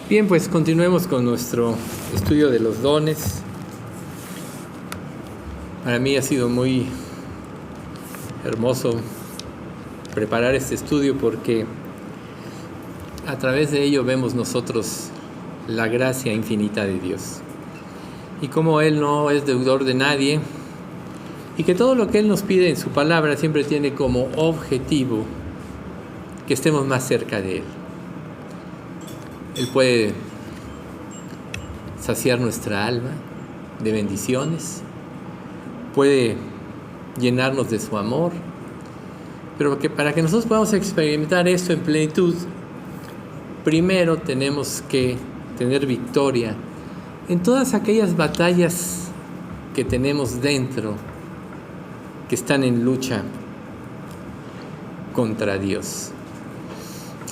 Bien, pues continuemos con nuestro estudio de los dones. Para mí ha sido muy hermoso preparar este estudio porque a través de ello vemos nosotros la gracia infinita de Dios y cómo Él no es deudor de nadie y que todo lo que Él nos pide en su palabra siempre tiene como objetivo que estemos más cerca de Él. Él puede saciar nuestra alma de bendiciones, puede llenarnos de su amor, pero para que nosotros podamos experimentar esto en plenitud, primero tenemos que tener victoria en todas aquellas batallas que tenemos dentro, que están en lucha contra Dios.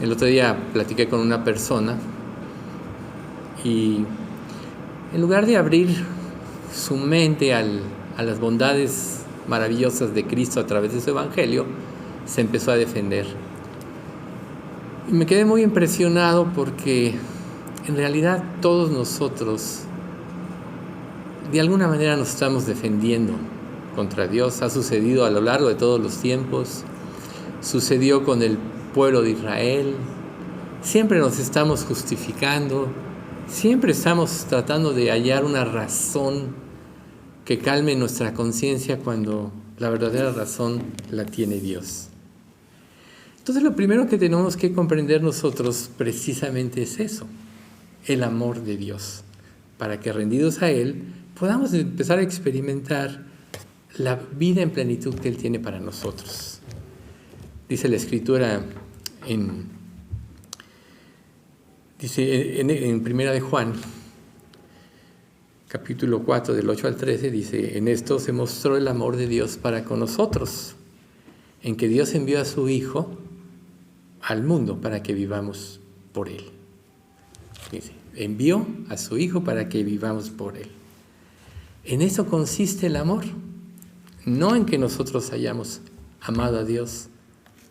El otro día platiqué con una persona y en lugar de abrir su mente a las bondades maravillosas de Cristo a través de su Evangelio, se empezó a defender. Y me quedé muy impresionado porque en realidad todos nosotros de alguna manera nos estamos defendiendo contra Dios. Ha sucedido a lo largo de todos los tiempos, sucedió con el pueblo de Israel, siempre nos estamos justificando, siempre estamos tratando de hallar una razón que calme nuestra conciencia cuando la verdadera razón la tiene Dios. Entonces lo primero que tenemos que comprender nosotros precisamente es eso, el amor de Dios, para que rendidos a Él podamos empezar a experimentar la vida en plenitud que Él tiene para nosotros. Dice la Escritura en Primera de Juan, capítulo 4, del 8 al 13, dice: en esto se mostró el amor de Dios para con nosotros, en que Dios envió a su Hijo al mundo para que vivamos por Él. Dice, envió a su Hijo para que vivamos por Él. En eso consiste el amor, no en que nosotros hayamos amado a Dios,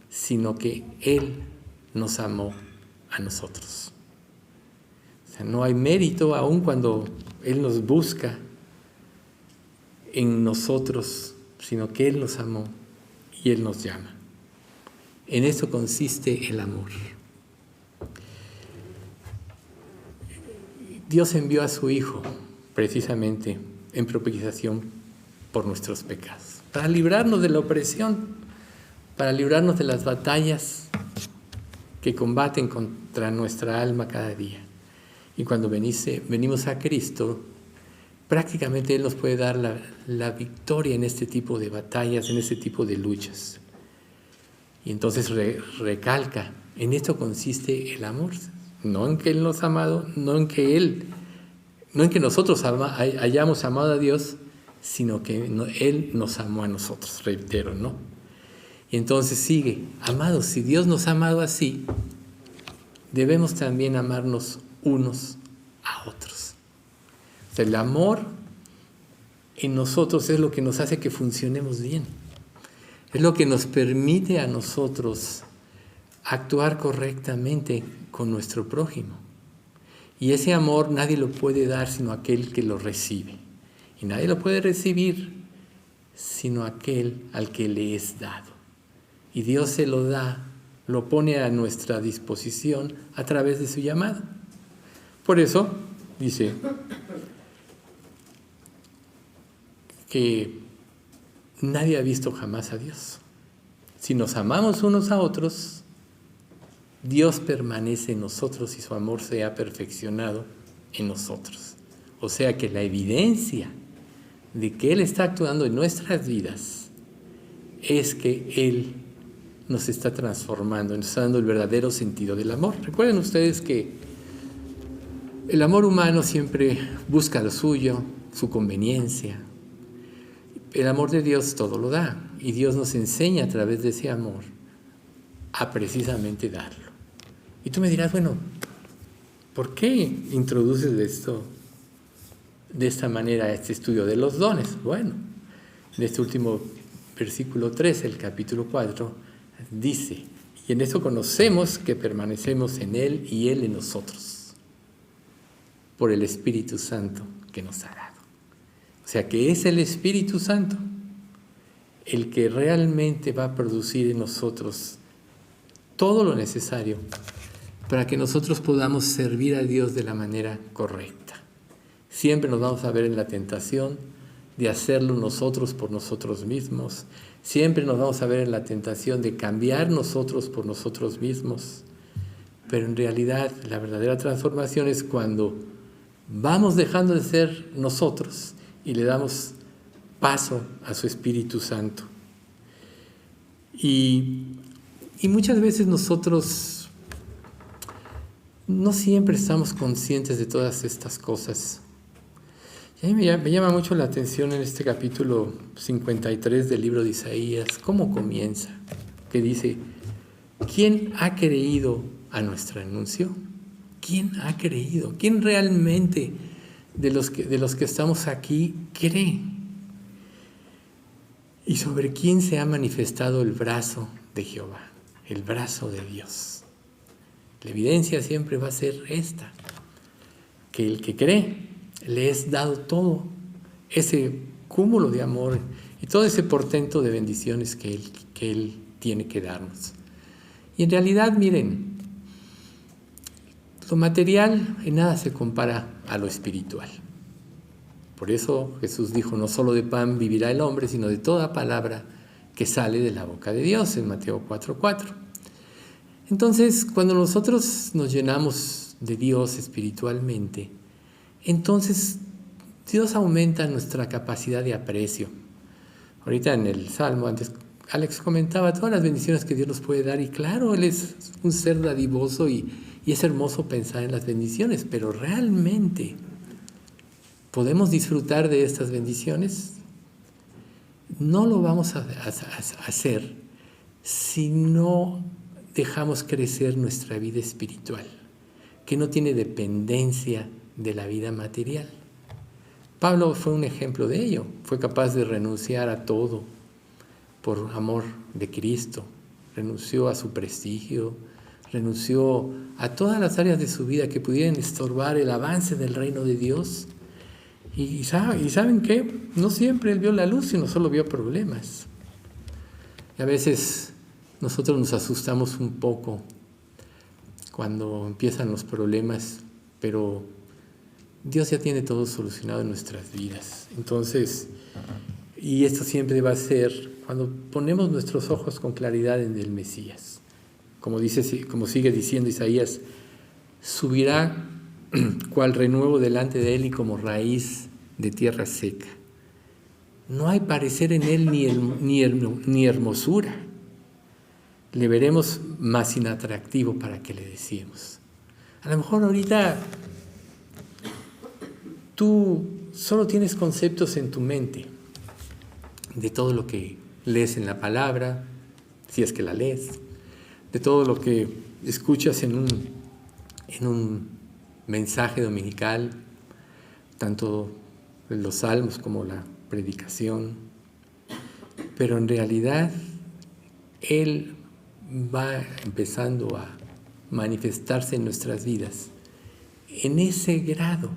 sino que Él nos amó a nosotros. O sea, no hay mérito aun cuando Él nos busca en nosotros, sino que Él nos amó y Él nos llama. En eso consiste el amor. Dios envió a su Hijo precisamente en propiciación por nuestros pecados, para librarnos de la opresión, para librarnos de las batallas que combaten contra nuestra alma cada día. Y cuando venimos a Cristo, prácticamente Él nos puede dar la victoria en este tipo de batallas, en este tipo de luchas. Y entonces recalca, en esto consiste el amor, no en que Él nos ha amado, no en que nosotros hayamos amado a Dios, sino que Él nos amó a nosotros, reitero, ¿no? Y entonces sigue, amados, si Dios nos ha amado así, debemos también amarnos unos a otros. O sea, el amor en nosotros es lo que nos hace que funcionemos bien. Es lo que nos permite a nosotros actuar correctamente con nuestro prójimo. Y ese amor nadie lo puede dar sino aquel que lo recibe. Y nadie lo puede recibir sino aquel al que le es dado. Y Dios se lo da, lo pone a nuestra disposición a través de su llamado. Por eso dice que nadie ha visto jamás a Dios. Si nos amamos unos a otros, Dios permanece en nosotros y su amor se ha perfeccionado en nosotros. O sea que la evidencia de que Él está actuando en nuestras vidas es que Él nos está transformando, nos está dando el verdadero sentido del amor. Recuerden ustedes que el amor humano siempre busca lo suyo, su conveniencia. El amor de Dios todo lo da, y Dios nos enseña a través de ese amor a precisamente darlo. Y tú me dirás, bueno, ¿por qué introduces esto de esta manera este estudio de los dones? Bueno, en este último versículo 13, el capítulo 4, dice: y en eso conocemos que permanecemos en Él y Él en nosotros. por el Espíritu Santo que nos ha dado. O sea que es el Espíritu Santo el que realmente va a producir en nosotros todo lo necesario para que nosotros podamos servir a Dios de la manera correcta. Siempre nos vamos a ver en la tentación de hacerlo nosotros por nosotros mismos. Siempre nos vamos a ver en la tentación de cambiar nosotros por nosotros mismos. Pero en realidad la verdadera transformación es cuando vamos dejando de ser nosotros y le damos paso a su Espíritu Santo. Y muchas veces nosotros no siempre estamos conscientes de todas estas cosas. Y a mí me llama mucho la atención en este capítulo 53 del libro de Isaías, cómo comienza, que dice: ¿quién ha creído a nuestro anuncio? ¿Quién ha creído? ¿Quién realmente de los que estamos aquí cree? ¿Y sobre quién se ha manifestado el brazo de Jehová, el brazo de Dios? La evidencia siempre va a ser esta, que el que cree le es dado todo, ese cúmulo de amor y todo ese portento de bendiciones que Él tiene que darnos. Y en realidad, miren, lo material en nada se compara a lo espiritual. Por eso Jesús dijo: no solo de pan vivirá el hombre, sino de toda palabra que sale de la boca de Dios, en Mateo 4:4. Entonces, cuando nosotros nos llenamos de Dios espiritualmente, entonces Dios aumenta nuestra capacidad de aprecio. Ahorita en el Salmo, antes Alex comentaba todas las bendiciones que Dios nos puede dar, y claro, Él es un ser dadivoso y es hermoso pensar en las bendiciones, pero realmente ¿podemos disfrutar de estas bendiciones? No lo vamos a hacer si no dejamos crecer nuestra vida espiritual, que no tiene dependencia de la vida material. Pablo fue un ejemplo de ello. Fue capaz de renunciar a todo por amor de Cristo. Renunció a su prestigio, renunció a todas las áreas de su vida que pudieran estorbar el avance del reino de Dios. Y ¿saben qué? No siempre él vio la luz, sino solo vio problemas. Y a veces nosotros nos asustamos un poco cuando empiezan los problemas, pero Dios ya tiene todo solucionado en nuestras vidas. Entonces, y esto siempre va a ser cuando ponemos nuestros ojos con claridad en el Mesías. Como sigue diciendo Isaías: subirá cual renuevo delante de él y como raíz de tierra seca. No hay parecer en él ni hermosura. Le veremos más inatractivo para que le decimos. A lo mejor ahorita tú solo tienes conceptos en tu mente de todo lo que lees en la palabra, si es que la lees, de todo lo que escuchas en un mensaje dominical, tanto los salmos como la predicación, pero en realidad Él va empezando a manifestarse en nuestras vidas en ese grado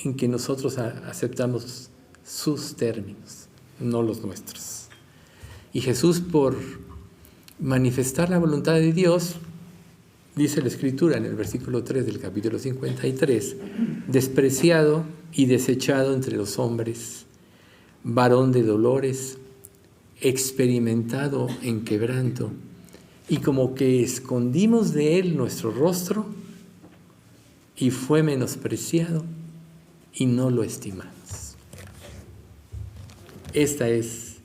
en que nosotros aceptamos sus términos, no los nuestros. Y Jesús, por manifestar la voluntad de Dios, dice la Escritura en el versículo 3 del capítulo 53, despreciado y desechado entre los hombres, varón de dolores, experimentado en quebranto, y como que escondimos de él nuestro rostro, y fue menospreciado, y no lo estimamos. Esta es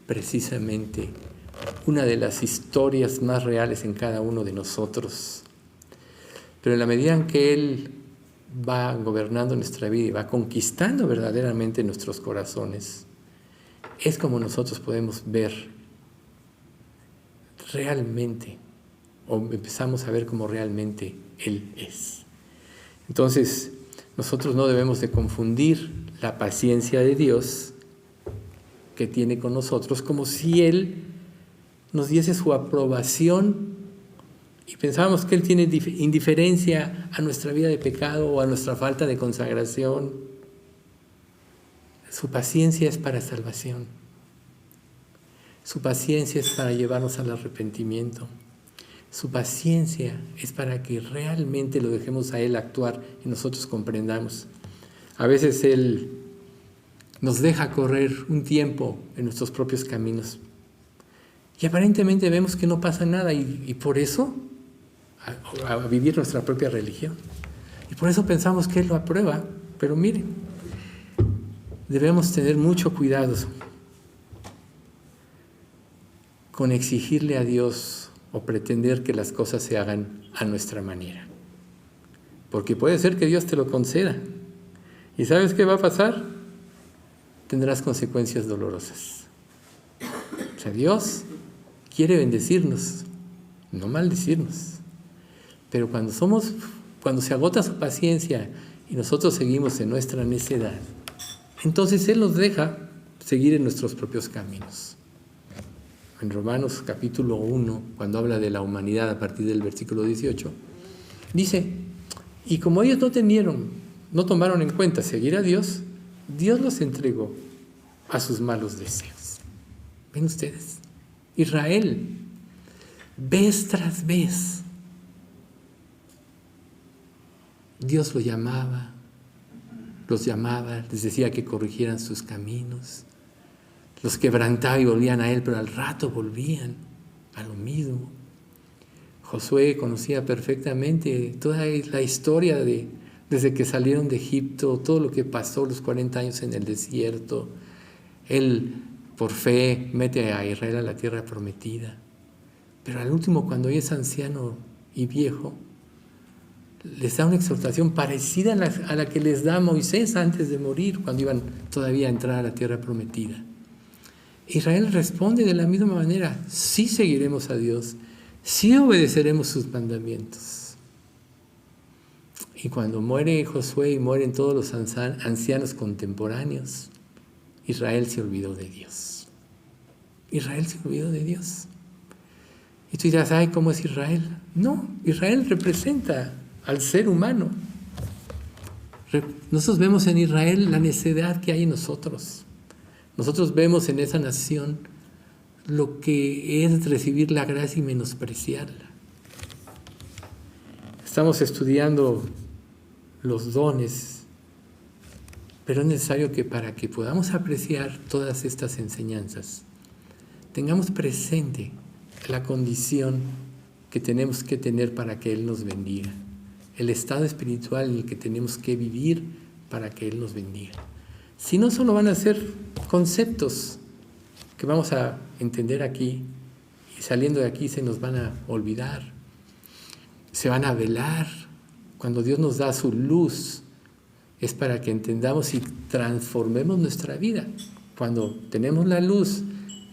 precisamente una de las historias más reales en cada uno de nosotros. Pero en la medida en que Él va gobernando nuestra vida y va conquistando verdaderamente nuestros corazones, es como nosotros podemos ver realmente, o empezamos a ver cómo realmente Él es. Entonces, nosotros no debemos de confundir la paciencia de Dios que tiene con nosotros como si Él nos diese su aprobación y pensábamos que Él tiene indiferencia a nuestra vida de pecado o a nuestra falta de consagración. Su paciencia es para salvación. Su paciencia es para llevarnos al arrepentimiento. Su paciencia es para que realmente lo dejemos a Él actuar y nosotros comprendamos. A veces Él nos deja correr un tiempo en nuestros propios caminos y aparentemente vemos que no pasa nada y por eso a vivir nuestra propia religión. Y por eso pensamos que Él lo aprueba. Pero miren, debemos tener mucho cuidado con exigirle a Dios o pretender que las cosas se hagan a nuestra manera. Porque puede ser que Dios te lo conceda. ¿Y sabes qué va a pasar? Tendrás consecuencias dolorosas. O sea, Dios quiere bendecirnos, no maldecirnos. Pero cuando se agota su paciencia y nosotros seguimos en nuestra necedad, entonces Él nos deja seguir en nuestros propios caminos. En Romanos capítulo 1, cuando habla de la humanidad a partir del versículo 18, dice, y como ellos no tomaron en cuenta seguir a Dios, Dios los entregó a sus malos deseos. ¿Ven ustedes? Israel, vez tras vez, Dios los llamaba, les decía que corrigieran sus caminos, los quebrantaba y volvían a Él, pero al rato volvían a lo mismo. Josué conocía perfectamente toda la historia desde que salieron de Egipto, todo lo que pasó, los 40 años en el desierto. Él, por fe, mete a Israel a la tierra prometida. Pero al último, cuando ya es anciano y viejo, les da una exhortación parecida a la que les da Moisés antes de morir, cuando iban todavía a entrar a la tierra prometida. Israel responde de la misma manera: sí seguiremos a Dios, sí obedeceremos sus mandamientos. Y cuando muere Josué y mueren todos los ancianos contemporáneos, Israel se olvidó de Dios. Israel se olvidó de Dios. Y tú dirás, ay, ¿cómo es Israel? No, Israel representa al ser humano. Nosotros vemos en Israel la necedad que hay en nosotros. Nosotros vemos en esa nación lo que es recibir la gracia y menospreciarla. Estamos estudiando los dones, pero es necesario que para que podamos apreciar todas estas enseñanzas, tengamos presente la condición que tenemos que tener para que Él nos bendiga, el estado espiritual en el que tenemos que vivir para que Él nos bendiga. Si no, solo van a ser conceptos que vamos a entender aquí y saliendo de aquí se nos van a olvidar, se van a velar. Cuando Dios nos da su luz es para que entendamos y transformemos nuestra vida. Cuando tenemos la luz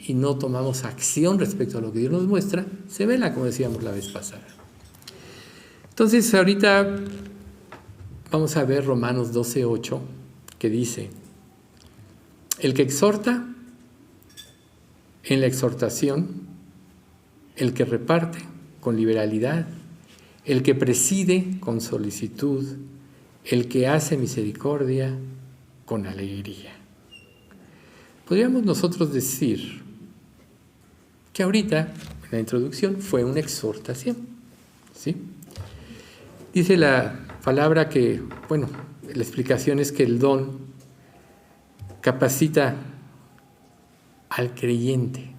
y no tomamos acción respecto a lo que Dios nos muestra, se vela, como decíamos la vez pasada. Entonces ahorita vamos a ver Romanos 12:8, que dice: el que exhorta en la exhortación, el que reparte con liberalidad, el que preside con solicitud, el que hace misericordia con alegría. Podríamos nosotros decir que ahorita, en la introducción, fue una exhortación, ¿sí? Dice la palabra que, la explicación es que el don capacita al creyente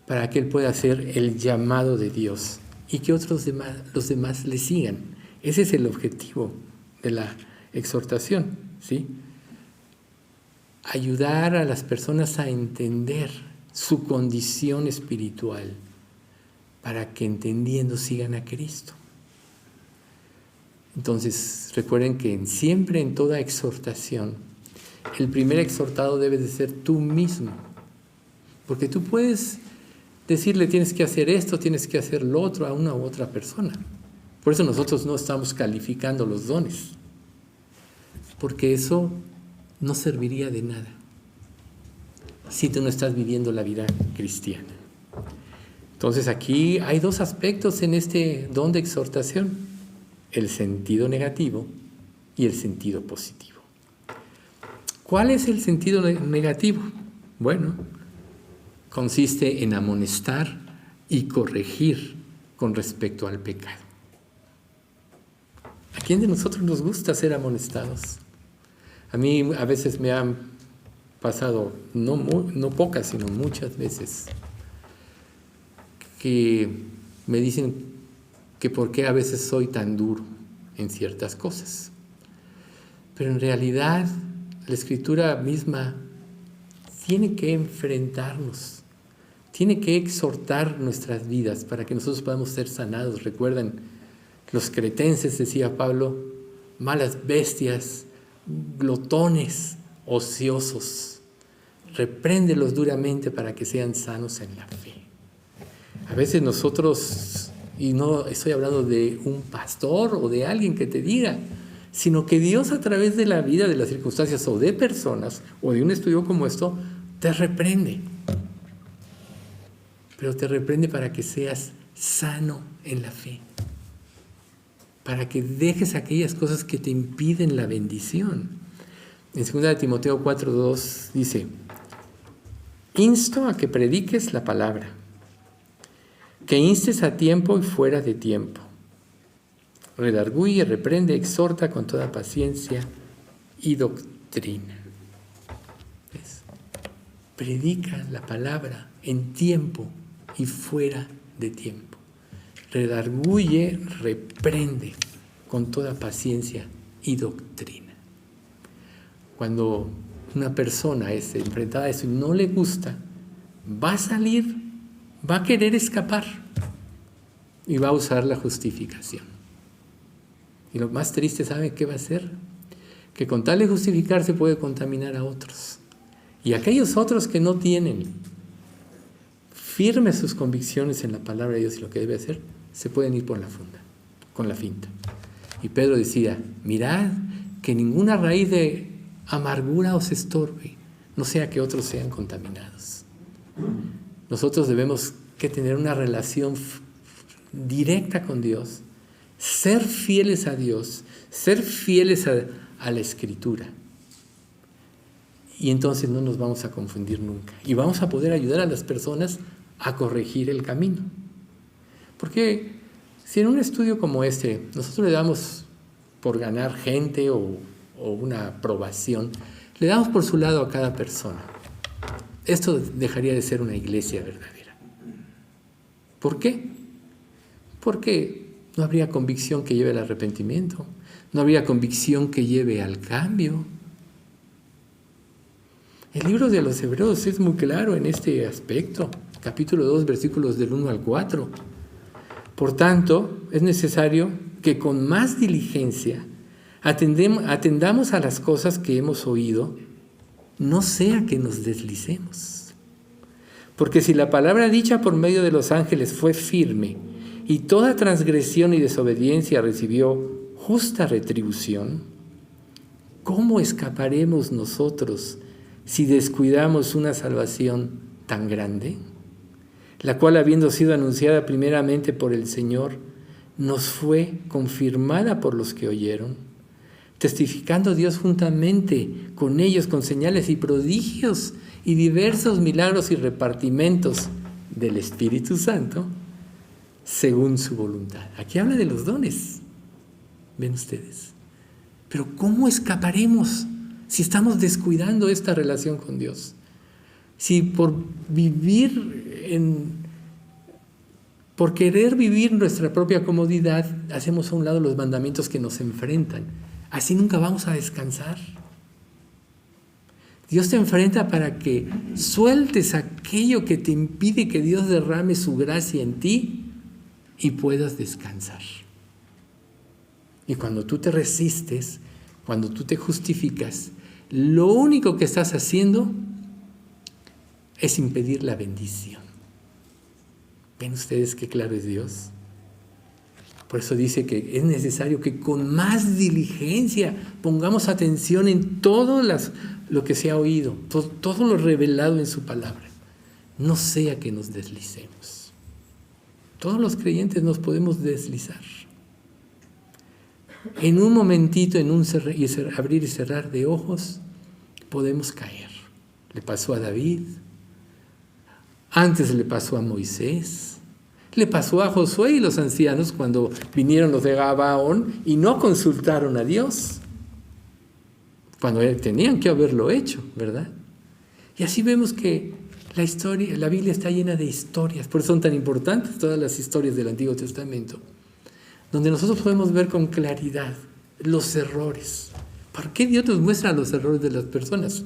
para que él pueda hacer el llamado de Dios y que los demás le sigan. Ese es el objetivo de la exhortación, ¿sí? Ayudar a las personas a entender su condición espiritual para que entendiendo sigan a Cristo. Entonces, recuerden que siempre en toda exhortación, el primer exhortado debe de ser tú mismo. Porque tú puedes decirle tienes que hacer esto, tienes que hacer lo otro a una u otra persona. Por eso nosotros no estamos calificando los dones. Porque eso no serviría de nada si tú no estás viviendo la vida cristiana. Entonces aquí hay dos aspectos en este don de exhortación: el sentido negativo y el sentido positivo. ¿Cuál es el sentido negativo? Bueno, consiste en amonestar y corregir con respecto al pecado. ¿A quién de nosotros nos gusta ser amonestados? A mí a veces me han pasado, no pocas, sino muchas veces, que me dicen que por qué a veces soy tan duro en ciertas cosas. Pero en realidad la Escritura misma tiene que enfrentarnos, tiene que exhortar nuestras vidas para que nosotros podamos ser sanados. Recuerden, los cretenses, decía Pablo, malas bestias, glotones, ociosos. Repréndelos duramente para que sean sanos en la fe. A veces nosotros, y no estoy hablando de un pastor o de alguien que te diga, sino que Dios a través de la vida, de las circunstancias o de personas o de un estudio como esto, te reprende. Pero te reprende para que seas sano en la fe, para que dejes aquellas cosas que te impiden la bendición. En 2 Timoteo 4:2 dice: insto a que prediques la palabra, que instes a tiempo y fuera de tiempo. Redarguye, reprende, exhorta con toda paciencia y doctrina. ¿Ves? Predica la palabra en tiempo y fuera de tiempo. Redarguye, reprende con toda paciencia y doctrina. Cuando una persona es enfrentada a eso y no le gusta, va a salir, va a querer escapar y va a usar la justificación. Y lo más triste, ¿saben qué va a hacer? Que con tal de justificarse puede contaminar a otros. Y aquellos otros que no tienen firmes sus convicciones en la palabra de Dios y lo que debe hacer, se pueden ir por la funda, con la finta. Y Pedro decía: mirad que ninguna raíz de amargura os estorbe, no sea que otros sean contaminados. Nosotros debemos que tener una relación directa con Dios, ser fieles a Dios, ser fieles a la Escritura. Y entonces no nos vamos a confundir nunca. Y vamos a poder ayudar a las personas a corregir el camino. Porque si en un estudio como este nosotros le damos por ganar gente o una aprobación, le damos por su lado a cada persona, esto dejaría de ser una iglesia verdadera. ¿Por qué? Porque no habría convicción que lleve al arrepentimiento, no habría convicción que lleve al cambio. El libro de los Hebreos es muy claro en este aspecto, capítulo 2, versículos del 1 al 4. Por tanto, es necesario que con más diligencia atendamos a las cosas que hemos oído, no sea que nos deslicemos. Porque si la palabra dicha por medio de los ángeles fue firme, y toda transgresión y desobediencia recibió justa retribución, ¿cómo escaparemos nosotros si descuidamos una salvación tan grande? La cual, habiendo sido anunciada primeramente por el Señor, nos fue confirmada por los que oyeron, testificando Dios juntamente con ellos con señales y prodigios y diversos milagros y repartimentos del Espíritu Santo, según su voluntad. Aquí habla de los dones, ven ustedes. Pero ¿cómo escaparemos si estamos descuidando esta relación con Dios? Si por querer vivir nuestra propia comodidad, hacemos a un lado los mandamientos que nos enfrentan. Así nunca vamos a descansar. Dios te enfrenta para que sueltes aquello que te impide que Dios derrame su gracia en ti y puedas descansar. Y cuando tú te resistes, cuando tú te justificas, lo único que estás haciendo es impedir la bendición. ¿Ven ustedes qué claro es Dios? Por eso dice que es necesario que con más diligencia pongamos atención en todo lo que se ha oído, todo lo revelado en su palabra. No sea que nos deslicemos. Todos los creyentes nos podemos deslizar. En un momentito, en un abrir y cerrar de ojos, podemos caer. Le pasó a David, antes le pasó a Moisés, le pasó a Josué y los ancianos cuando vinieron los de Gabaón y no consultaron a Dios, cuando tenían que haberlo hecho, ¿verdad? Y así vemos que la Biblia está llena de historias, por eso son tan importantes todas las historias del Antiguo Testamento, donde nosotros podemos ver con claridad los errores. ¿Por qué Dios nos muestra los errores de las personas?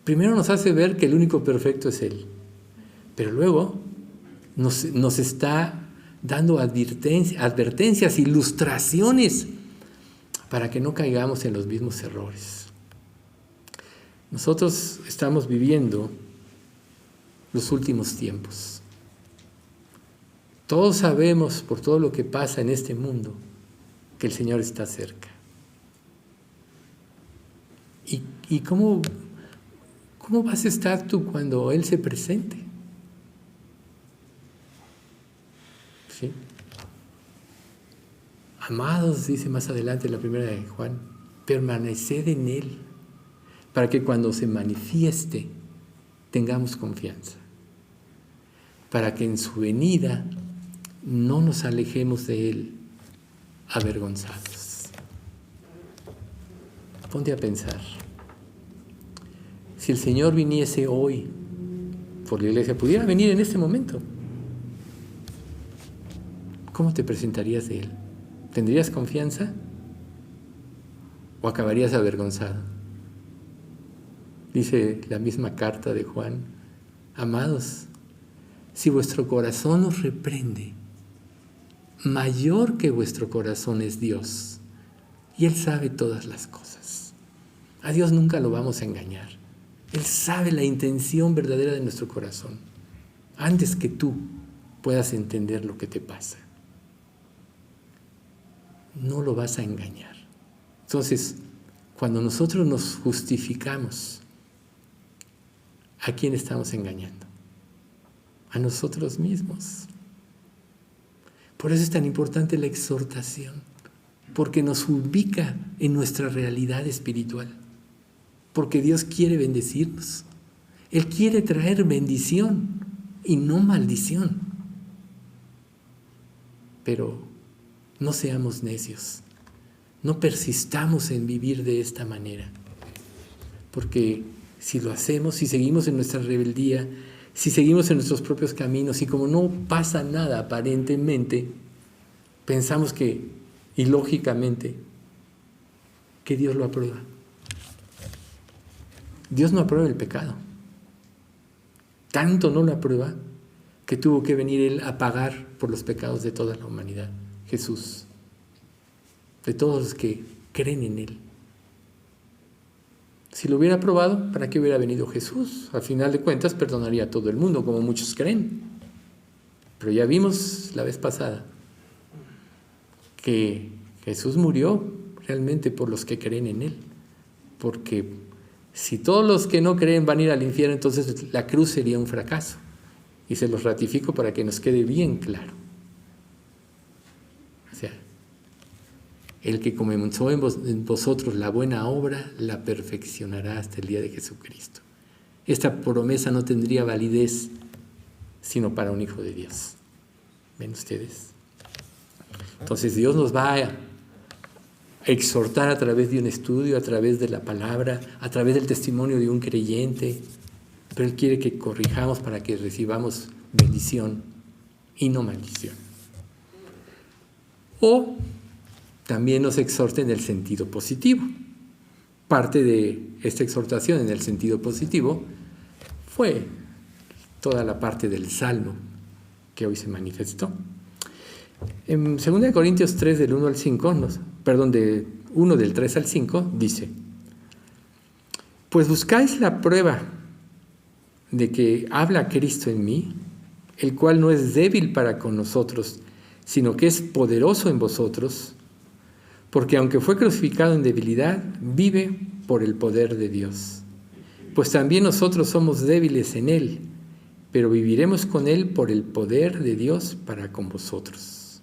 Primero nos hace ver que el único perfecto es Él, pero luego nos está dando advertencias, ilustraciones, para que no caigamos en los mismos errores. Nosotros estamos viviendo los últimos tiempos. Todos sabemos, por todo lo que pasa en este mundo, que el Señor está cerca. ¿Y cómo vas a estar tú cuando Él se presente? ¿Sí? Amados, dice más adelante la primera de Juan, permaneced en Él, para que cuando se manifieste tengamos confianza, para que en su venida no nos alejemos de Él avergonzados. Ponte a pensar, si el Señor viniese hoy por la iglesia, pudiera venir en este momento, ¿cómo te presentarías de Él? ¿Tendrías confianza o acabarías avergonzado? Dice la misma carta de Juan, amados, si vuestro corazón os reprende, mayor que vuestro corazón es Dios, y Él sabe todas las cosas. A Dios nunca lo vamos a engañar. Él sabe la intención verdadera de nuestro corazón, antes que tú puedas entender lo que te pasa. No lo vas a engañar. Entonces, cuando nosotros nos justificamos, ¿a quién estamos engañando? A nosotros mismos. Por eso es tan importante la exhortación, porque nos ubica en nuestra realidad espiritual, porque Dios quiere bendecirnos. Él quiere traer bendición y no maldición. Pero no seamos necios, no persistamos en vivir de esta manera, porque si lo hacemos, si seguimos en nuestra rebeldía, si seguimos en nuestros propios caminos y como no pasa nada aparentemente, pensamos que, y lógicamente, que Dios lo aprueba. Dios no aprueba el pecado. Tanto no lo aprueba que tuvo que venir Él a pagar por los pecados de toda la humanidad. Jesús, de todos los que creen en Él. Si lo hubiera aprobado, ¿para qué hubiera venido Jesús? Al final de cuentas perdonaría a todo el mundo, como muchos creen. Pero ya vimos la vez pasada que Jesús murió realmente por los que creen en Él. Porque si todos los que no creen van a ir al infierno, entonces la cruz sería un fracaso. Y se los ratifico para que nos quede bien claro. O sea, el que comenzó en vosotros la buena obra, la perfeccionará hasta el día de Jesucristo. Esta promesa no tendría validez sino para un hijo de Dios. ¿Ven ustedes? Entonces Dios nos va a exhortar a través de un estudio, a través de la palabra, a través del testimonio de un creyente, pero Él quiere que corrijamos para que recibamos bendición y no maldición. O también nos exhorta en el sentido positivo. Parte de esta exhortación en el sentido positivo fue toda la parte del Salmo que hoy se manifestó. En 2 Corintios 3, del 1 al 5, de 1 del 3 al 5, dice: Pues buscáis la prueba de que habla Cristo en mí, el cual no es débil para con nosotros, sino que es poderoso en vosotros, porque aunque fue crucificado en debilidad, vive por el poder de Dios. Pues también nosotros somos débiles en Él, pero viviremos con Él por el poder de Dios para con vosotros.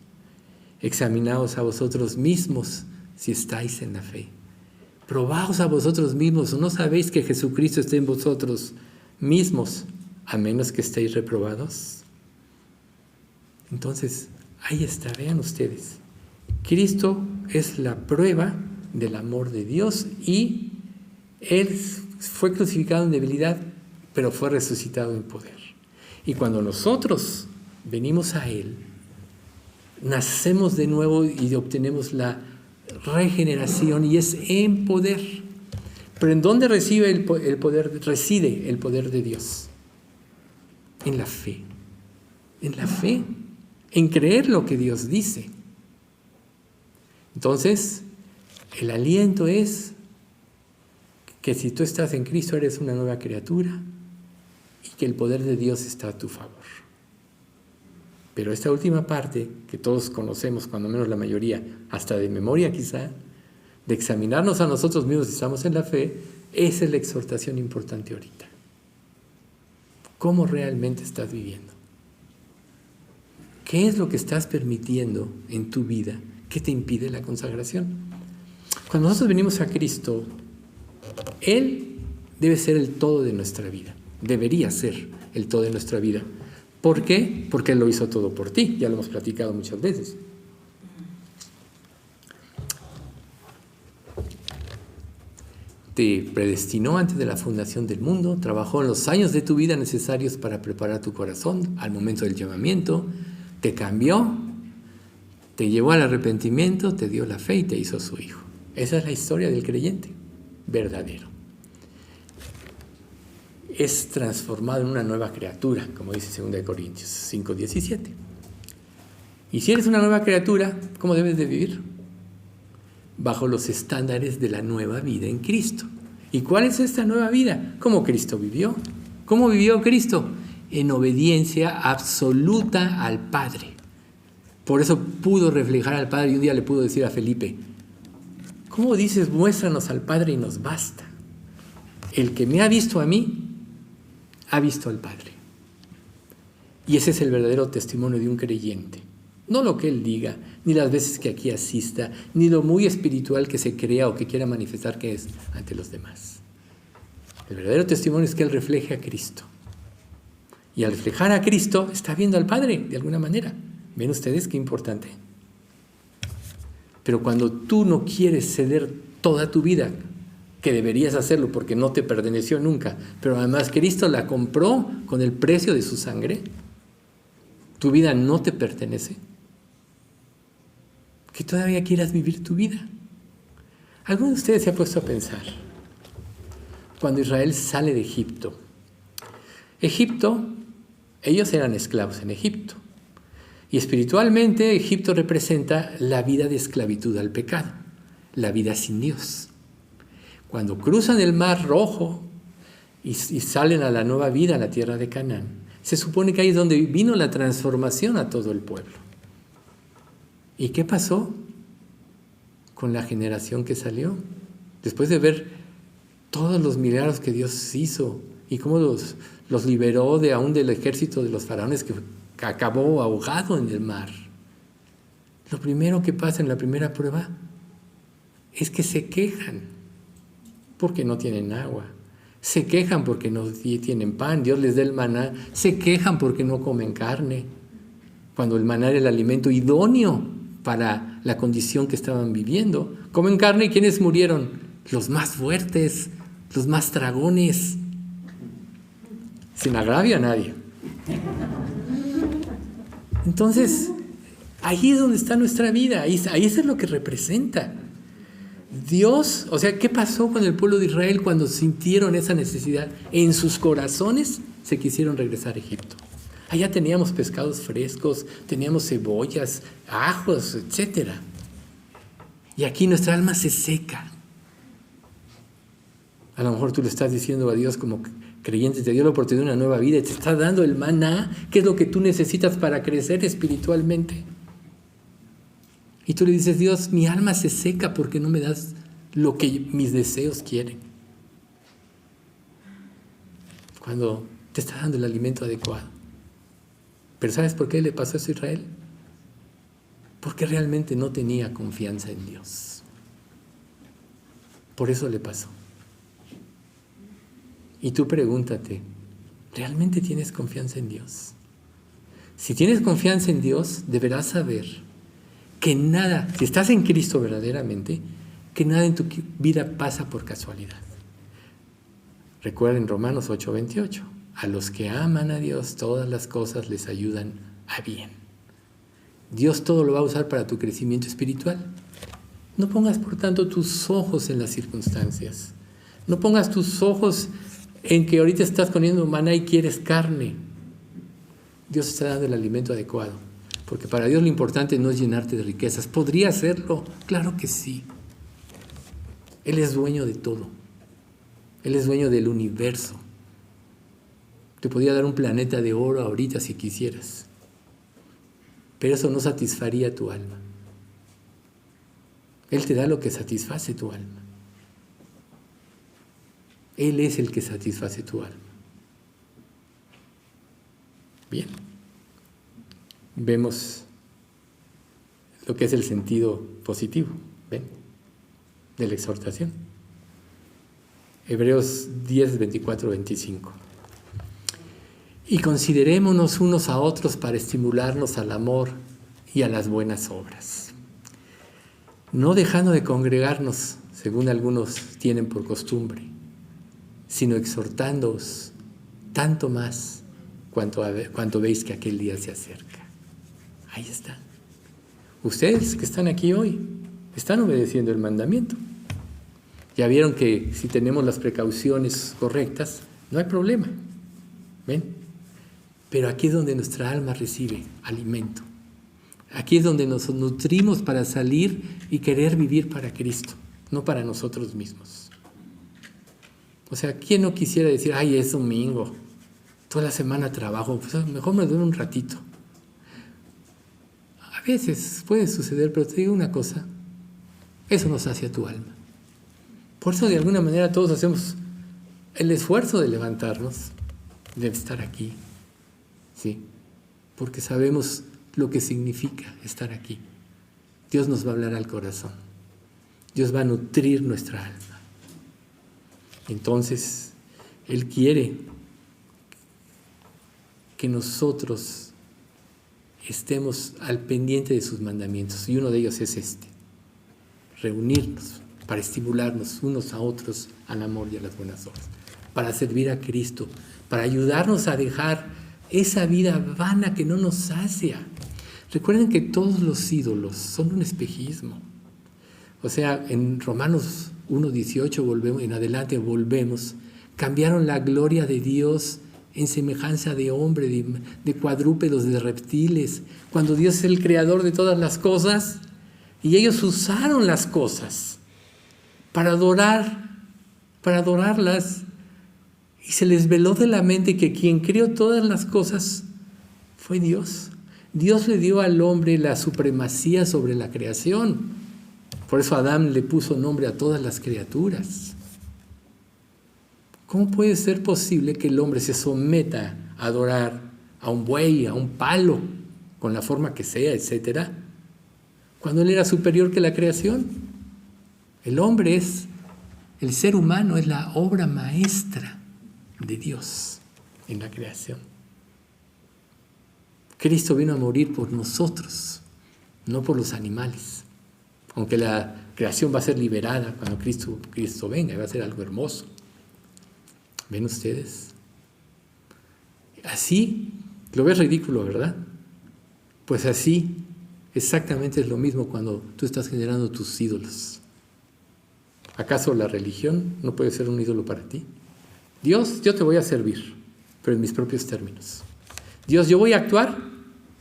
Examinaos a vosotros mismos si estáis en la fe. Probaos a vosotros mismos, ¿no sabéis que Jesucristo está en vosotros mismos, a menos que estéis reprobados? Entonces, ahí está, vean ustedes. Cristo es la prueba del amor de Dios y Él fue crucificado en debilidad, pero fue resucitado en poder. Y cuando nosotros venimos a Él, nacemos de nuevo y obtenemos la regeneración y es en poder. Pero ¿en dónde reside el poder de Dios? En la fe. En la fe. En creer lo que Dios dice. Entonces, el aliento es que si tú estás en Cristo eres una nueva criatura y que el poder de Dios está a tu favor. Pero esta última parte, que todos conocemos, cuando menos la mayoría, hasta de memoria quizá, de examinarnos a nosotros mismos si estamos en la fe, esa es la exhortación importante ahorita. ¿Cómo realmente estás viviendo? ¿Qué es lo que estás permitiendo en tu vida que te impide la consagración? Cuando nosotros venimos a Cristo, Él debe ser el todo de nuestra vida. Debería ser el todo de nuestra vida. ¿Por qué? Porque Él lo hizo todo por ti. Ya lo hemos platicado muchas veces. Te predestinó antes de la fundación del mundo, trabajó en los años de tu vida necesarios para preparar tu corazón al momento del llamamiento, te cambió, te llevó al arrepentimiento, te dio la fe y te hizo su hijo. Esa es la historia del creyente verdadero. Es transformado en una nueva criatura, como dice 2 Corintios 5:17. Y si eres una nueva criatura, ¿cómo debes de vivir? Bajo los estándares de la nueva vida en Cristo. ¿Y cuál es esta nueva vida? ¿Cómo Cristo vivió? ¿Cómo vivió Cristo? En obediencia absoluta al Padre. Por eso pudo reflejar al Padre y un día le pudo decir a Felipe, ¿cómo dices, muéstranos al Padre y nos basta? El que me ha visto a mí, ha visto al Padre. Y ese es el verdadero testimonio de un creyente. No lo que él diga, ni las veces que aquí asista, ni lo muy espiritual que se crea o que quiera manifestar que es ante los demás. El verdadero testimonio es que él refleje a Cristo. Y al reflejar a Cristo, está viendo al Padre, de alguna manera. ¿Ven ustedes qué importante? Pero cuando tú no quieres ceder toda tu vida, que deberías hacerlo porque no te perteneció nunca, pero además Cristo la compró con el precio de su sangre, tu vida no te pertenece, que todavía quieras vivir tu vida. ¿Alguno de ustedes se ha puesto a pensar? Cuando Israel sale de Egipto, ellos eran esclavos en Egipto. Y espiritualmente Egipto representa la vida de esclavitud al pecado, la vida sin Dios. Cuando cruzan el Mar Rojo y salen a la nueva vida, a la tierra de Canaán, se supone que ahí es donde vino la transformación a todo el pueblo. ¿Y qué pasó con la generación que salió? Después de ver todos los milagros que Dios hizo y cómo los liberó aún del ejército de los faraones que acabó ahogado en el mar. Lo primero que pasa en la primera prueba es que se quejan porque no tienen agua. Se quejan porque no tienen pan, Dios les da el maná. Se quejan porque no comen carne, cuando el maná era el alimento idóneo para la condición que estaban viviendo. Comen carne y ¿quiénes murieron? Los más fuertes, los más dragones. Sin agravio a nadie. Entonces, ahí es donde está nuestra vida, ahí es lo que representa. Dios, o sea, ¿qué pasó con el pueblo de Israel cuando sintieron esa necesidad? En sus corazones se quisieron regresar a Egipto. Allá teníamos pescados frescos, teníamos cebollas, ajos, etc. Y aquí nuestra alma se seca. A lo mejor tú le estás diciendo a Dios como creyente, te dio la oportunidad de una nueva vida, te está dando el maná, que es lo que tú necesitas para crecer espiritualmente. Y tú le dices, Dios, mi alma se seca porque no me das lo que mis deseos quieren. Cuando te está dando el alimento adecuado. Pero ¿sabes por qué le pasó eso a Israel? Porque realmente no tenía confianza en Dios. Por eso le pasó. Y tú pregúntate, ¿realmente tienes confianza en Dios? Si tienes confianza en Dios, deberás saber que nada, si estás en Cristo verdaderamente, que nada en tu vida pasa por casualidad. Recuerden Romanos 8:28. A los que aman a Dios, todas las cosas les ayudan a bien. Dios todo lo va a usar para tu crecimiento espiritual. No pongas, por tanto, tus ojos en las circunstancias. No pongas tus ojos en que ahorita estás comiendo maná y quieres carne. Dios está dando el alimento adecuado. Porque para Dios lo importante no es llenarte de riquezas. ¿Podría hacerlo? Claro que sí. Él es dueño de todo. Él es dueño del universo. Te podría dar un planeta de oro ahorita si quisieras. Pero eso no satisfaría tu alma. Él te da lo que satisface tu alma. Él es el que satisface tu alma. Bien. Vemos lo que es el sentido positivo, ¿ven? De la exhortación. Hebreos 10, 24, 25. Y considerémonos unos a otros para estimularnos al amor y a las buenas obras. No dejando de congregarnos, según algunos tienen por costumbre, sino exhortándoos tanto más cuanto veis que aquel día se acerca. Ahí está. Ustedes que están aquí hoy están obedeciendo el mandamiento. Ya vieron que si tenemos las precauciones correctas, no hay problema. ¿Ven? Pero aquí es donde nuestra alma recibe alimento. Aquí es donde nos nutrimos para salir y querer vivir para Cristo, no para nosotros mismos. O sea, ¿quién no quisiera decir, ay, es domingo, toda la semana trabajo, pues mejor me duermo un ratito? A veces puede suceder, pero te digo una cosa, eso nos sacia tu alma. Por eso de alguna manera todos hacemos el esfuerzo de levantarnos, de estar aquí, ¿sí? Porque sabemos lo que significa estar aquí. Dios nos va a hablar al corazón. Dios va a nutrir nuestra alma. Entonces, Él quiere que nosotros estemos al pendiente de sus mandamientos. Y uno de ellos es este: reunirnos para estimularnos unos a otros al amor y a las buenas obras, para servir a Cristo, para ayudarnos a dejar esa vida vana que no nos sacia. Recuerden que todos los ídolos son un espejismo. O sea, en Romanos 1:18 en adelante volvemos, cambiaron la gloria de Dios en semejanza de hombre, de cuadrúpedos, de reptiles, cuando Dios es el creador de todas las cosas, y ellos usaron las cosas para adorarlas, y se les veló de la mente que quien creó todas las cosas fue Dios. Dios le dio al hombre la supremacía sobre la creación. Por eso Adán le puso nombre a todas las criaturas. ¿Cómo puede ser posible que el hombre se someta a adorar a un buey, a un palo, con la forma que sea, etcétera, cuando él era superior que la creación? El ser humano es la obra maestra de Dios en la creación. Cristo vino a morir por nosotros, no por los animales. Aunque la creación va a ser liberada cuando Cristo venga, va a ser algo hermoso. ¿Ven ustedes? Así, lo ves ridículo, ¿verdad? Pues así, exactamente es lo mismo cuando tú estás generando tus ídolos. ¿Acaso la religión no puede ser un ídolo para ti? Dios, yo te voy a servir, pero en mis propios términos. Dios, yo voy a actuar,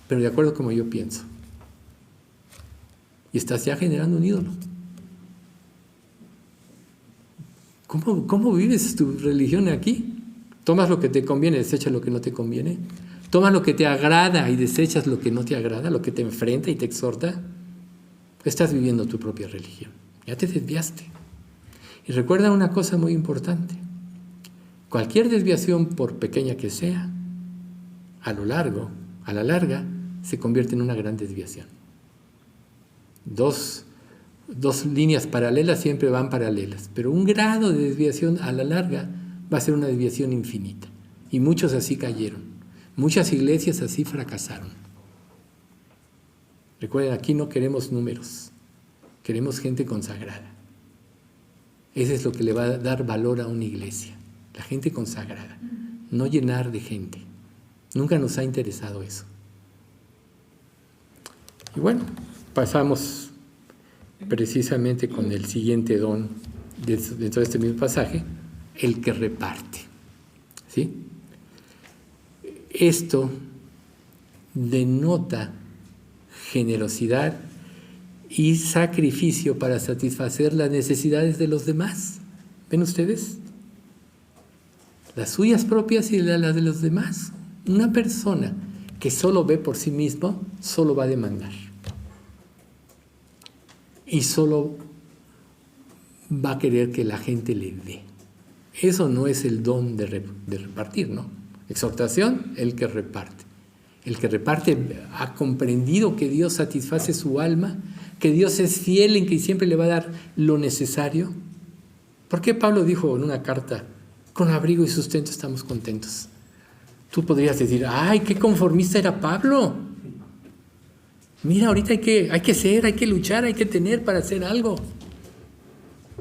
pero de acuerdo a como yo pienso. Y estás ya generando un ídolo. ¿Cómo vives tu religión aquí? ¿Tomas lo que te conviene, desechas lo que no te conviene? ¿Tomas lo que te agrada y desechas lo que no te agrada, lo que te enfrenta y te exhorta? Estás viviendo tu propia religión. Ya te desviaste. Y recuerda una cosa muy importante. Cualquier desviación, por pequeña que sea, a la larga, se convierte en una gran desviación. Dos líneas paralelas siempre van paralelas, pero un grado de desviación a la larga va a ser una desviación infinita. Y muchos así cayeron. Muchas iglesias así fracasaron. Recuerden, aquí no queremos números, queremos gente consagrada. Eso es lo que le va a dar valor a una iglesia, la gente consagrada, no llenar de gente. Nunca nos ha interesado eso. Y bueno, pasamos precisamente con el siguiente don dentro de este mismo pasaje, el que reparte. ¿Sí? Esto denota generosidad y sacrificio para satisfacer las necesidades de los demás. ¿Ven ustedes? Las suyas propias y las de los demás. Una persona que solo ve por sí mismo, solo va a demandar. Y solo va a querer que la gente le dé. Eso no es el don de repartir, ¿no? Exhortación, el que reparte. El que reparte ha comprendido que Dios satisface su alma, que Dios es fiel en que siempre le va a dar lo necesario. ¿Por qué Pablo dijo en una carta, con abrigo y sustento estamos contentos? Tú podrías decir, ¡ay, qué conformista era Pablo! Mira, ahorita hay que luchar, hay que tener para hacer algo.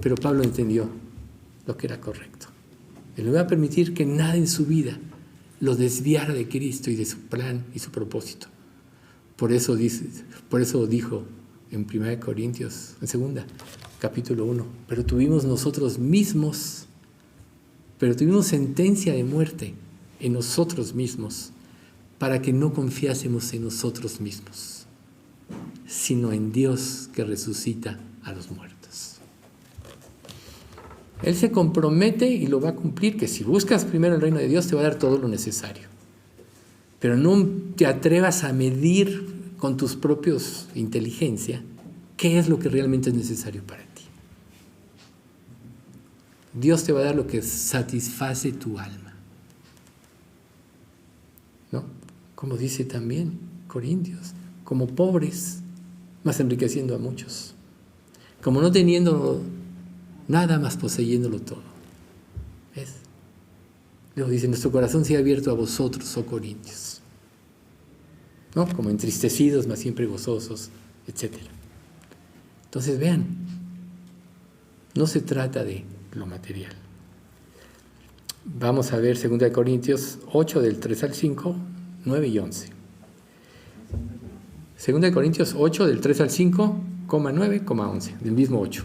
Pero Pablo entendió lo que era correcto. Él no iba a permitir que nada en su vida lo desviara de Cristo y de su plan y su propósito. Por eso dijo en 1 Corintios, en 2, capítulo 1, pero tuvimos sentencia de muerte en nosotros mismos, para que no confiásemos en nosotros mismos, sino en Dios que resucita a los muertos. Él se compromete y lo va a cumplir, que si buscas primero el reino de Dios te va a dar todo lo necesario. Pero no te atrevas a medir con tus propios inteligencia qué es lo que realmente es necesario para ti. Dios te va a dar lo que satisface tu alma. ¿No? Como dice también Corintios, como pobres, mas enriqueciendo a muchos. Como no teniendo nada más poseyéndolo todo. ¿Ves? Luego dice, nuestro corazón se ha abierto a vosotros, oh Corintios. ¿No? Como entristecidos, mas siempre gozosos, etc. Entonces vean, no se trata de lo material. Vamos a ver 2 Corintios 8, del 3 al 5, 9 y 11. 2 Corintios 8, del 3 al 5, 9, 11, del mismo 8.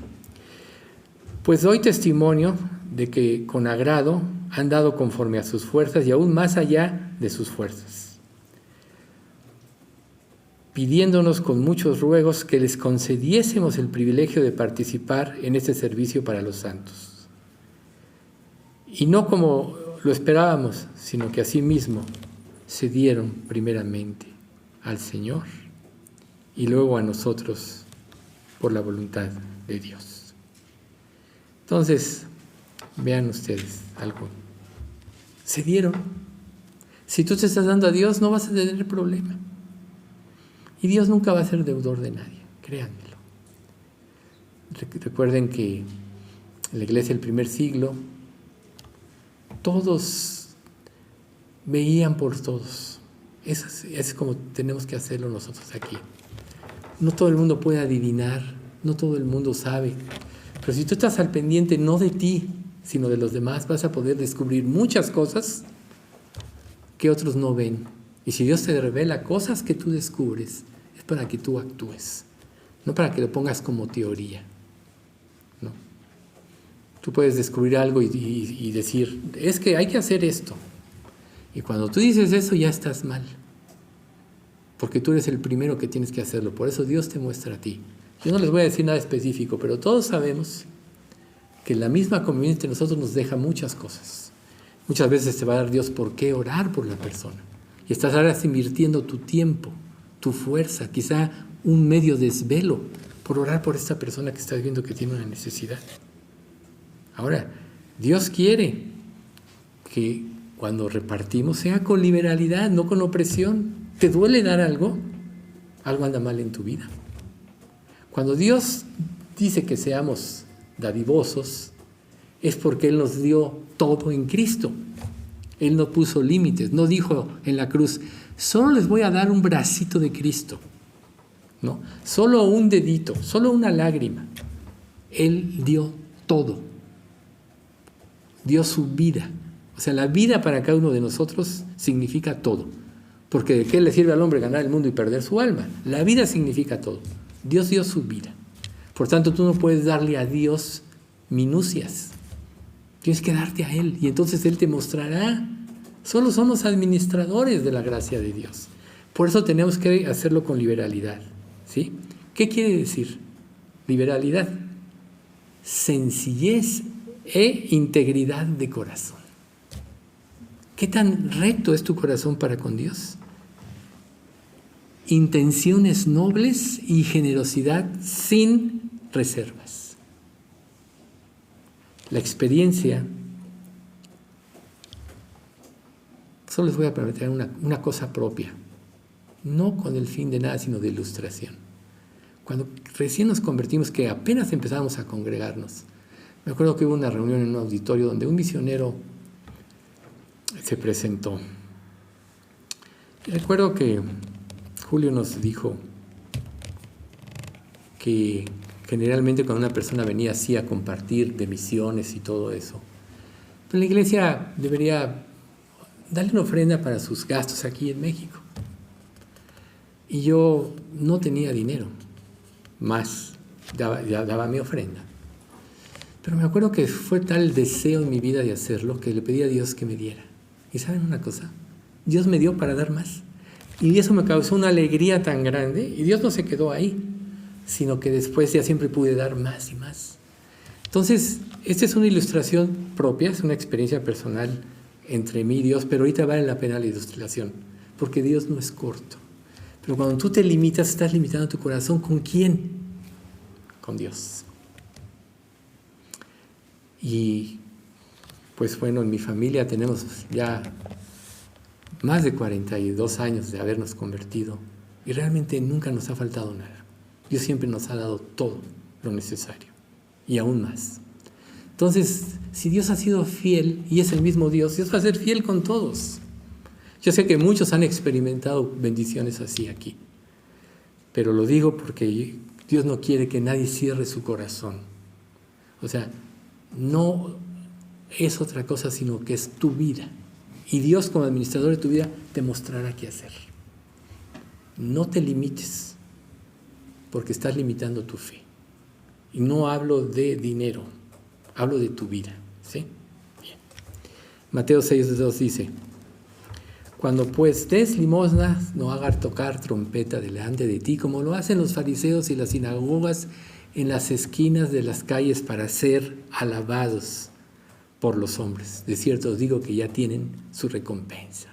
Pues doy testimonio de que con agrado han dado conforme a sus fuerzas y aún más allá de sus fuerzas, pidiéndonos con muchos ruegos que les concediésemos el privilegio de participar en este servicio para los santos. Y no como lo esperábamos, sino que asimismo se dieron primeramente al Señor y luego a nosotros por la voluntad de Dios. Entonces, vean ustedes algo. Se dieron. Si tú te estás dando a Dios, no vas a tener problema. Y Dios nunca va a ser deudor de nadie, créanmelo. Recuerden que en la iglesia del primer siglo, todos veían por todos. Es como tenemos que hacerlo nosotros aquí. No todo el mundo puede adivinar, no todo el mundo sabe. Pero si tú estás al pendiente no de ti, sino de los demás, vas a poder descubrir muchas cosas que otros no ven. Y si Dios te revela cosas que tú descubres, es para que tú actúes, no para que lo pongas como teoría. ¿No? Tú puedes descubrir algo y decir, es que hay que hacer esto. Y cuando tú dices eso, ya estás mal. Porque tú eres el primero que tienes que hacerlo. Por eso Dios te muestra a ti. Yo no les voy a decir nada específico, pero todos sabemos que la misma comunión entre nosotros nos deja muchas cosas. Muchas veces te va a dar Dios por qué orar por la persona. Y estás ahora invirtiendo tu tiempo, tu fuerza, quizá un medio desvelo por orar por esta persona que estás viendo que tiene una necesidad. Ahora, Dios quiere que cuando repartimos sea con liberalidad, no con opresión. ¿Te duele dar algo? Algo anda mal en tu vida. Cuando Dios dice que seamos dadivosos, es porque Él nos dio todo en Cristo. Él no puso límites, no dijo en la cruz, solo les voy a dar un bracito de Cristo, ¿no? Solo un dedito, solo una lágrima. Él dio todo, dio su vida. O sea, la vida para cada uno de nosotros significa todo, porque ¿de qué le sirve al hombre ganar el mundo y perder su alma? La vida significa todo. Dios dio su vida. Por tanto, tú no puedes darle a Dios minucias. Tienes que darte a Él y entonces Él te mostrará. Solo somos administradores de la gracia de Dios. Por eso tenemos que hacerlo con liberalidad, ¿sí? ¿Qué quiere decir liberalidad? Sencillez e integridad de corazón. ¿Qué tan recto es tu corazón para con Dios? Intenciones nobles y generosidad sin reservas. La experiencia, solo les voy a permitir una cosa propia, no con el fin de nada, sino de ilustración. Cuando recién nos convertimos, que apenas empezamos a congregarnos, me acuerdo que hubo una reunión en un auditorio donde un misionero se presentó. Y recuerdo que Julio nos dijo que generalmente cuando una persona venía así a compartir de misiones y todo eso, pues la iglesia debería darle una ofrenda para sus gastos aquí en México. Y yo no tenía dinero, más daba mi ofrenda. Pero me acuerdo que fue tal el deseo en mi vida de hacerlo que le pedí a Dios que me diera. ¿Y saben una cosa? Dios me dio para dar más. Y eso me causó una alegría tan grande. Y Dios no se quedó ahí, sino que después ya siempre pude dar más y más. Entonces, esta es una ilustración propia, es una experiencia personal entre mí y Dios, pero ahorita vale la pena la ilustración, porque Dios no es corto. Pero cuando tú te limitas, estás limitando tu corazón. ¿Con quién? Con Dios. Y pues bueno, en mi familia tenemos ya más de 42 años de habernos convertido y realmente nunca nos ha faltado nada. Dios siempre nos ha dado todo lo necesario y aún más. Entonces, si Dios ha sido fiel y es el mismo Dios, Dios va a ser fiel con todos. Yo sé que muchos han experimentado bendiciones así aquí, pero lo digo porque Dios no quiere que nadie cierre su corazón. O sea, no es otra cosa sino que es tu vida. Y Dios como administrador de tu vida te mostrará qué hacer. No te limites, porque estás limitando tu fe. Y no hablo de dinero, hablo de tu vida, ¿sí? Bien. Mateo 6:2 dice, cuando pues des limosnas, no hagas tocar trompeta delante de ti, como lo hacen los fariseos y las sinagogas en las esquinas de las calles para ser alabados por los hombres. De cierto os digo que ya tienen su recompensa.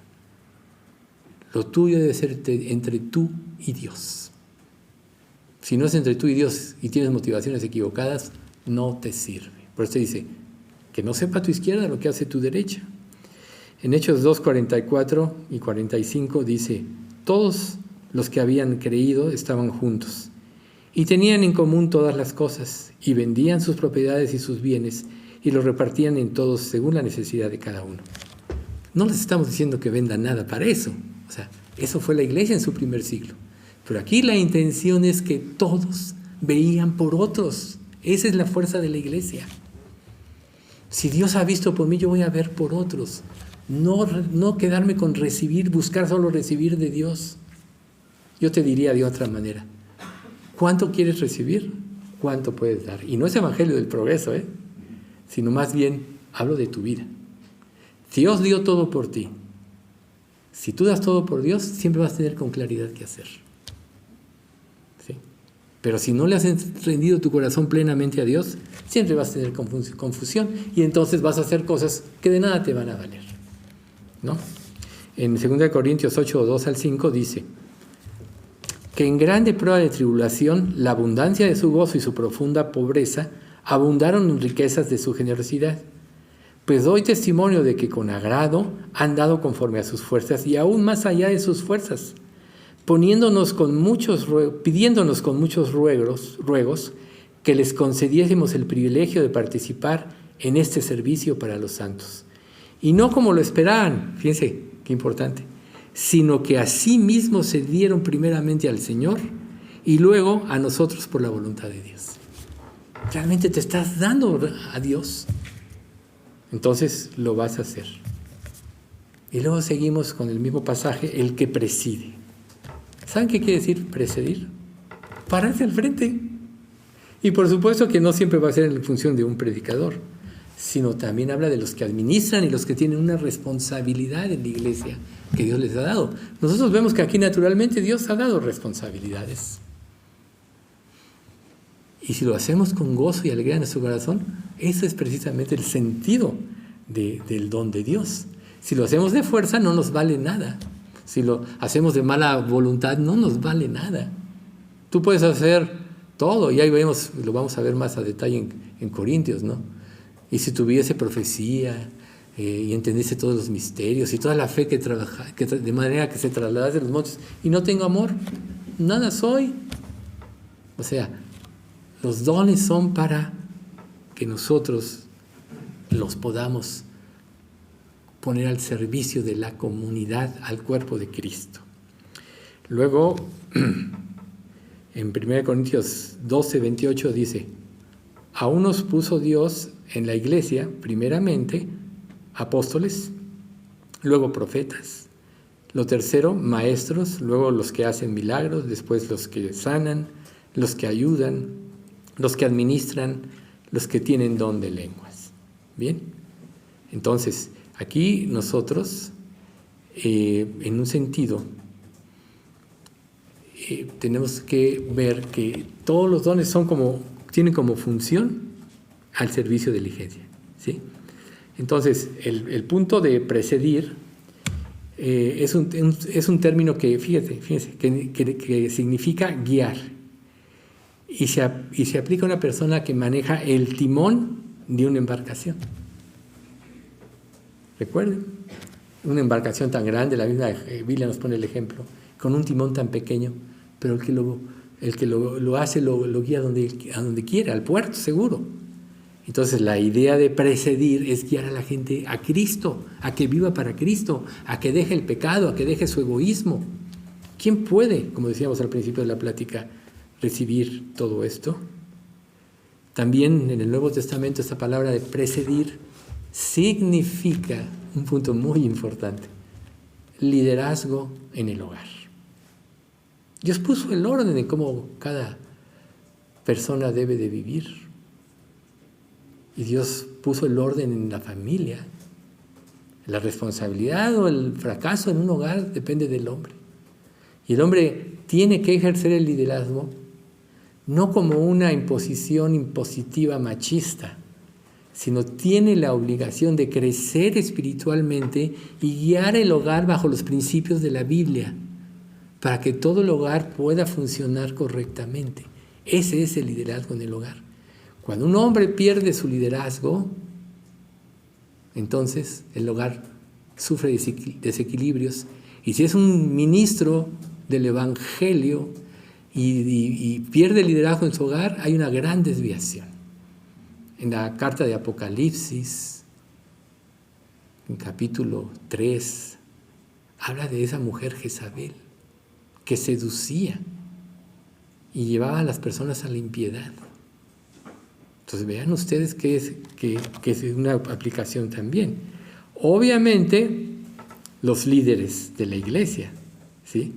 Lo tuyo debe ser entre tú y Dios. Si no es entre tú y Dios y tienes motivaciones equivocadas, no te sirve. Por eso dice, que no sepa tu izquierda lo que hace tu derecha. En Hechos 2, 44 y 45 dice, todos los que habían creído estaban juntos y tenían en común todas las cosas y vendían sus propiedades y sus bienes y los repartían en todos según la necesidad de cada uno. No les estamos diciendo que vendan nada para eso. O sea, eso fue la iglesia en su primer siglo. Pero aquí la intención es que todos veían por otros. Esa es la fuerza de la iglesia. Si Dios ha visto por mí, yo voy a ver por otros. No quedarme con recibir, buscar solo recibir de Dios. Yo te diría de otra manera, ¿cuánto quieres recibir? ¿Cuánto puedes dar? Y no es evangelio del progreso, sino más bien hablo de tu vida. Dios dio todo por ti. Si tú das todo por Dios, siempre vas a tener con claridad qué hacer. ¿Sí? Pero si no le has rendido tu corazón plenamente a Dios, siempre vas a tener confusión y entonces vas a hacer cosas que de nada te van a valer, ¿no? En 2 Corintios 8, 2 al 5 dice que en grande prueba de tribulación, la abundancia de su gozo y su profunda pobreza abundaron en riquezas de su generosidad. Pues doy testimonio de que con agrado han dado conforme a sus fuerzas y aún más allá de sus fuerzas, pidiéndonos con muchos ruegos que les concediésemos el privilegio de participar en este servicio para los santos. Y no como lo esperaban, fíjense qué importante, sino que a sí mismos se dieron primeramente al Señor y luego a nosotros por la voluntad de Dios. ¿Realmente te estás dando a Dios? Entonces lo vas a hacer. Y luego seguimos con el mismo pasaje, el que preside. ¿Saben qué quiere decir presidir? Pararse al frente. Y por supuesto que no siempre va a ser en función de un predicador, sino también habla de los que administran y los que tienen una responsabilidad en la iglesia que Dios les ha dado. Nosotros vemos que aquí naturalmente Dios ha dado responsabilidades. Y si lo hacemos con gozo y alegría en nuestro corazón, ese es precisamente el sentido del don de Dios. Si lo hacemos de fuerza, no nos vale nada. Si lo hacemos de mala voluntad, no nos vale nada. Tú puedes hacer todo, y ahí vemos, lo vamos a ver más a detalle en Corintios, ¿no? Y si tuviese profecía, y entendiese todos los misterios, y toda la fe que de manera que se trasladase los montes, y no tengo amor, nada soy. O sea, los dones son para que nosotros los podamos poner al servicio de la comunidad, al cuerpo de Cristo. Luego, en 1 Corintios 12, 28 dice, a unos puso Dios en la iglesia, primeramente, apóstoles, luego profetas, lo tercero, maestros, luego los que hacen milagros, después los que sanan, los que ayudan, los que administran, los que tienen don de lenguas. Bien, entonces aquí nosotros, en un sentido, tenemos que ver que todos los dones tienen como función al servicio de la iglesia, ¿sí? Entonces, el punto de presidir es un término que, fíjense, que significa guiar. Y se aplica a una persona que maneja el timón de una embarcación. Recuerden, una embarcación tan grande, la misma Biblia nos pone el ejemplo, con un timón tan pequeño, pero el que lo hace lo guía a donde quiera, al puerto seguro. Entonces la idea de presidir es guiar a la gente a Cristo, a que viva para Cristo, a que deje el pecado, a que deje su egoísmo. ¿Quién puede, como decíamos al principio de la plática, recibir todo esto? También en el Nuevo Testamento esta palabra de presidir significa un punto muy importante: liderazgo en el hogar. Dios puso el orden en cómo cada persona debe de vivir. Y Dios puso el orden en la familia. La responsabilidad o el fracaso en un hogar depende del hombre. Y el hombre tiene que ejercer el liderazgo no como una impositiva machista, sino tiene la obligación de crecer espiritualmente y guiar el hogar bajo los principios de la Biblia, para que todo el hogar pueda funcionar correctamente. Ese es el liderazgo en el hogar. Cuando un hombre pierde su liderazgo, entonces el hogar sufre desequilibrios. Y si es un ministro del Evangelio y pierde el liderazgo en su hogar, hay una gran desviación. En la carta de Apocalipsis, en capítulo 3, habla de esa mujer Jezabel que seducía y llevaba a las personas a la impiedad. Entonces vean ustedes que es una aplicación también. Obviamente, los líderes de la iglesia, ¿sí?,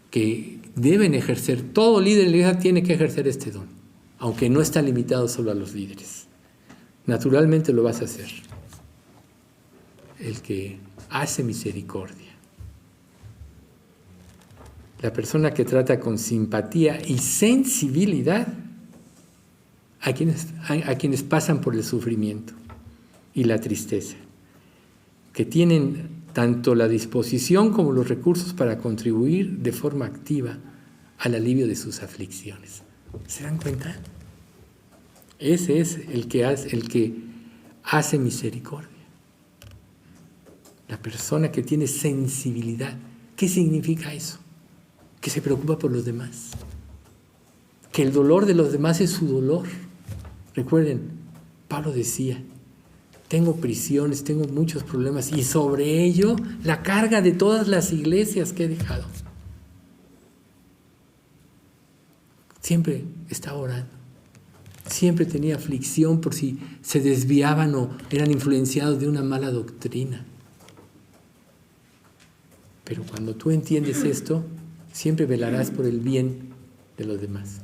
que deben ejercer, todo líder de la iglesia tiene que ejercer este don, aunque no está limitado solo a los líderes. Naturalmente lo vas a hacer. El que hace misericordia. La persona que trata con simpatía y sensibilidad a quienes pasan por el sufrimiento y la tristeza, que tienen tanto la disposición como los recursos para contribuir de forma activa al alivio de sus aflicciones. ¿Se dan cuenta? Ese es el que hace misericordia. La persona que tiene sensibilidad. ¿Qué significa eso? Que se preocupa por los demás. Que el dolor de los demás es su dolor. Recuerden, Pablo decía, tengo prisiones, tengo muchos problemas y sobre ello la carga de todas las iglesias que he dejado. Siempre estaba orando. Siempre tenía aflicción por si se desviaban o eran influenciados de una mala doctrina. Pero cuando tú entiendes esto, siempre velarás por el bien de los demás.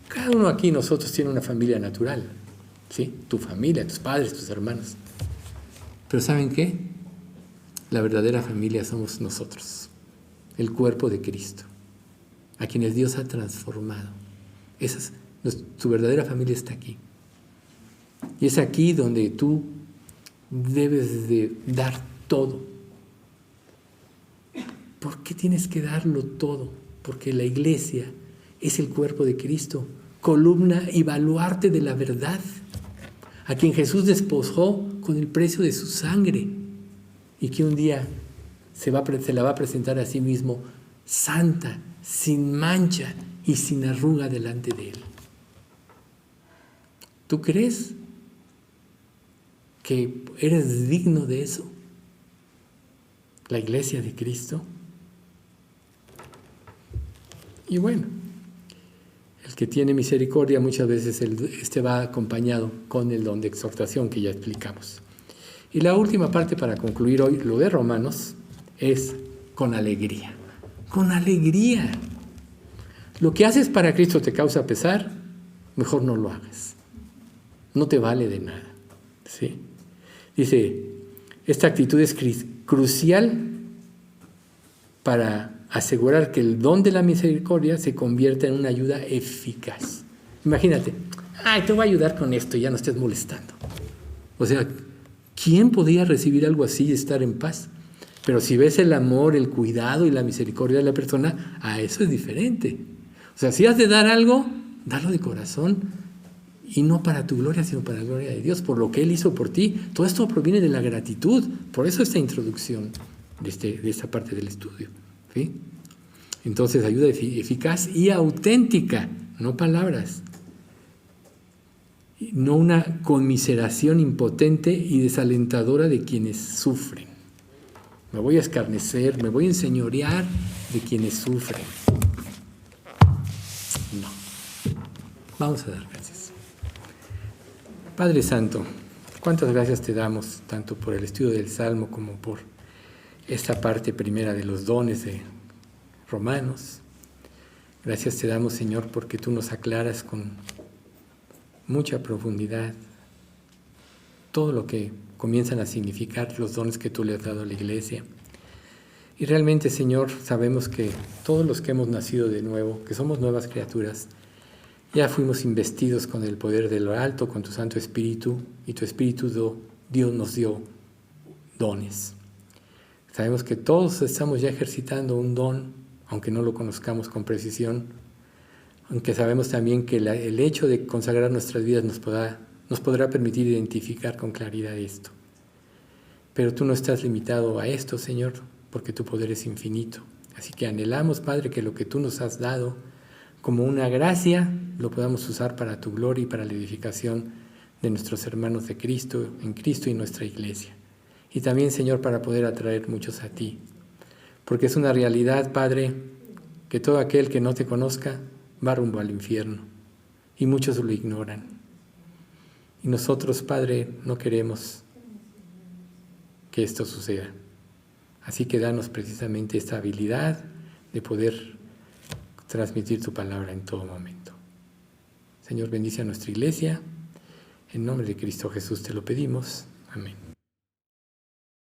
Cada uno aquí, nosotros, tiene una familia natural, ¿sí? Tu familia, tus padres, tus hermanos. Pero ¿saben qué? La verdadera familia somos nosotros, el cuerpo de Cristo, a quienes Dios ha transformado. Tu verdadera familia está aquí. Y es aquí donde tú debes de dar todo. ¿Por qué tienes que darlo todo? Porque la iglesia es el cuerpo de Cristo, columna y baluarte de la verdad, a quien Jesús desposó con el precio de su sangre y que un día se la va a presentar a sí mismo santa, sin mancha y sin arruga delante de Él. ¿Tú crees que eres digno de eso? La iglesia de Cristo. Y bueno, el que tiene misericordia muchas veces va acompañado con el don de exhortación que ya explicamos. Y la última parte para concluir hoy, lo de Romanos, es con alegría. Con alegría. Lo que haces para Cristo te causa pesar, mejor no lo hagas. No te vale de nada. ¿Sí? Dice, esta actitud es crucial para asegurar que el don de la misericordia se convierta en una ayuda eficaz. Imagínate, te voy a ayudar con esto y ya no estés molestando. O sea, ¿quién podría recibir algo así y estar en paz? Pero si ves el amor, el cuidado y la misericordia de la persona, eso es diferente. O sea, si has de dar algo, dalo de corazón y no para tu gloria, sino para la gloria de Dios, por lo que Él hizo por ti. Todo esto proviene de la gratitud. Por eso esta introducción de esta parte del estudio. ¿Sí? Entonces, ayuda eficaz y auténtica, no palabras. No una conmiseración impotente y desalentadora de quienes sufren. Me voy a escarnecer, me voy a enseñorear de quienes sufren. No. Vamos a dar gracias. Padre Santo, cuántas gracias te damos, tanto por el estudio del Salmo como por esta parte primera de los dones de Romanos. Gracias te damos, Señor, porque tú nos aclaras con mucha profundidad todo lo que comienzan a significar los dones que tú le has dado a la iglesia. Y realmente, Señor, sabemos que todos los que hemos nacido de nuevo, que somos nuevas criaturas, ya fuimos investidos con el poder de lo alto, con tu Santo Espíritu, y tu Espíritu Dios nos dio dones. Sabemos que todos estamos ya ejercitando un don, aunque no lo conozcamos con precisión, aunque sabemos también que el hecho de consagrar nuestras vidas nos podrá permitir identificar con claridad esto. Pero tú no estás limitado a esto, Señor, porque tu poder es infinito. Así que anhelamos, Padre, que lo que tú nos has dado como una gracia lo podamos usar para tu gloria y para la edificación de nuestros hermanos de Cristo, en Cristo y nuestra iglesia. Y también, Señor, para poder atraer muchos a ti. Porque es una realidad, Padre, que todo aquel que no te conozca va rumbo al infierno. Y muchos lo ignoran. Y nosotros, Padre, no queremos que esto suceda. Así que danos precisamente esta habilidad de poder transmitir tu palabra en todo momento. Señor, bendice a nuestra iglesia. En nombre de Cristo Jesús te lo pedimos. Amén.